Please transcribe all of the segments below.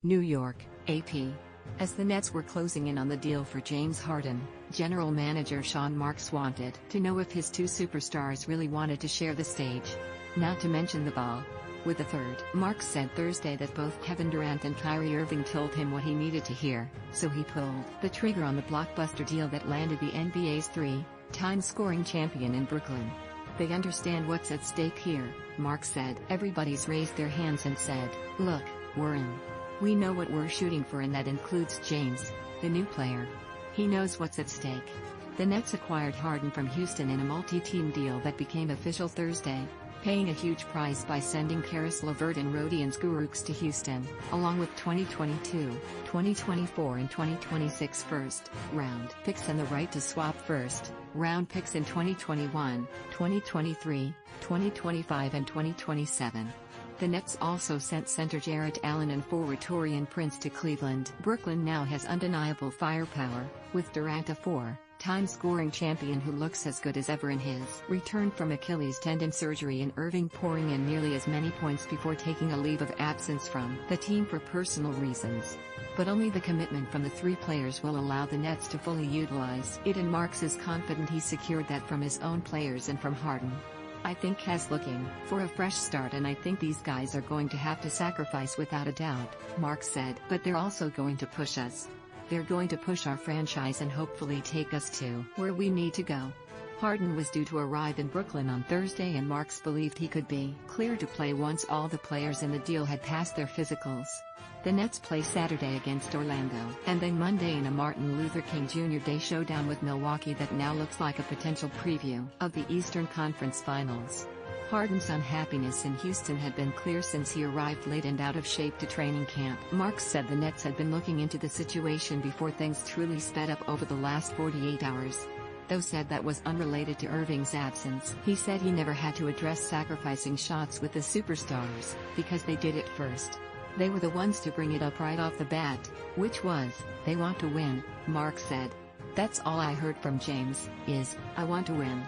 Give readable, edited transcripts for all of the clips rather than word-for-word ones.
New York, AP. As the Nets were closing in on the deal for James Harden, general manager Sean Marks wanted to know if his two superstars really wanted to share the stage. Not to mention the ball. With the third, Marks said Thursday that both Kevin Durant and Kyrie Irving told him what he needed to hear, so he pulled the trigger on the blockbuster deal that landed the NBA's three-time scoring champion in Brooklyn. "They understand what's at stake here," Marks said. "Everybody's raised their hands and said, look, we're in. We know what we're shooting for, and that includes James, the new player. He knows what's at stake." The Nets acquired Harden from Houston in a multi-team deal that became official Thursday, paying a huge price by sending Karis LeVert and Rodions Kurucs to Houston, along with 2022, 2024 and 2026 first-round picks and the right to swap first-round picks in 2021, 2023, 2025 and 2027. The Nets also sent center Jarrett Allen and forward Taurean Prince to Cleveland. Brooklyn now has undeniable firepower, with Durant, a four-time scoring champion who looks as good as ever in his return from Achilles tendon surgery, and Irving pouring in nearly as many points before taking a leave of absence from the team for personal reasons. But only the commitment from the three players will allow the Nets to fully utilize it, and Marks is confident he secured that from his own players and from Harden. "I think Kaz looking for a fresh start, and I think these guys are going to have to sacrifice without a doubt," Marks said. "But they're also going to push us. They're going to push our franchise and hopefully take us to where we need to go." Harden was due to arrive in Brooklyn on Thursday, and Marks believed he could be cleared to play once all the players in the deal had passed their physicals. The Nets play Saturday against Orlando, and then Monday in a Martin Luther King Jr. Day showdown with Milwaukee that now looks like a potential preview of the Eastern Conference Finals. Harden's unhappiness in Houston had been clear since he arrived late and out of shape to training camp. Marks said the Nets had been looking into the situation before things truly sped up over the last 48 hours. Though said that was unrelated to Irving's absence, he said he never had to address sacrificing shots with the superstars, because they did it first. They were the ones to bring it up right off the bat, which was, they want to win, Marks said. "That's all I heard from James, is, I want to win,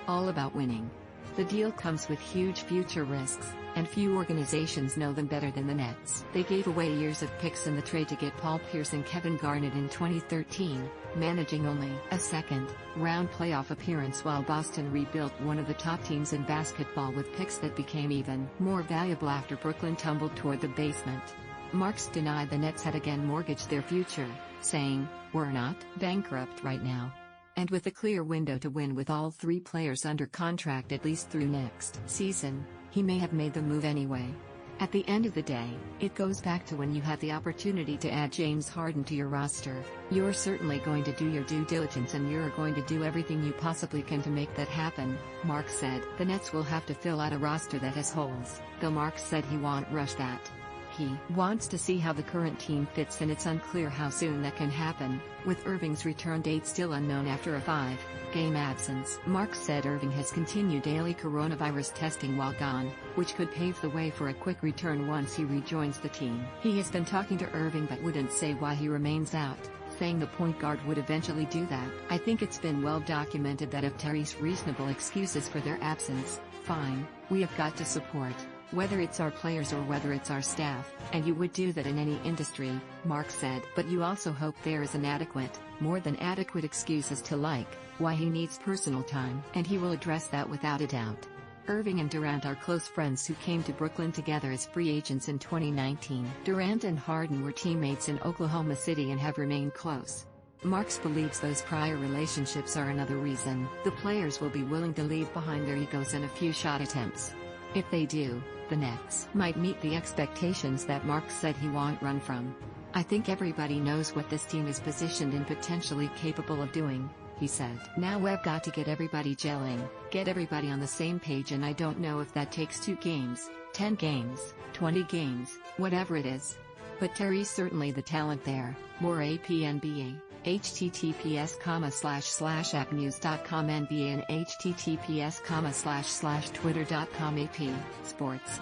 all about winning." The deal comes with huge future risks, and few organizations know them better than the Nets. They gave away years of picks in the trade to get Paul Pierce and Kevin Garnett in 2013, managing only a second-round playoff appearance while Boston rebuilt one of the top teams in basketball with picks that became even more valuable after Brooklyn tumbled toward the basement. Marks denied the Nets had again mortgaged their future, saying, "We're not bankrupt right now." And with a clear window to win with all three players under contract at least through next season, he may have made the move anyway. At the end of the day, it goes back to when you had the opportunity to add James Harden to your roster, you're certainly going to do your due diligence and you're going to do everything you possibly can to make that happen, Marks said. The Nets will have to fill out a roster that has holes, though Marks said he won't rush that. He wants to see how the current team fits, and it's unclear how soon that can happen, with Irving's return date still unknown after a 5-game absence. Marks said Irving has continued daily coronavirus testing while gone, which could pave the way for a quick return once he rejoins the team. He has been talking to Irving but wouldn't say why he remains out, saying the point guard would eventually do that. "I think it's been well documented that if Terry's reasonable excuses for their absence, fine, we have got to support, whether it's our players or whether it's our staff, and you would do that in any industry," Marks said. "But you also hope there is an adequate, more than adequate excuse as to why he needs personal time, and he will address that without a doubt." Irving and Durant are close friends who came to Brooklyn together as free agents in 2019. Durant and Harden were teammates in Oklahoma City and have remained close. Marks believes those prior relationships are another reason the players will be willing to leave behind their egos and a few shot attempts. If they do, the Nets might meet the expectations that Marks said he won't run from. "I think everybody knows what this team is positioned and potentially capable of doing," he said. "Now we've got to get everybody gelling, get everybody on the same page, and I don't know if that takes 2 games, 10 games, 20 games, whatever it is. But Terry's certainly the talent there." More AP NBA. https://appnews.com NBA and https://twitter.com AP Sports.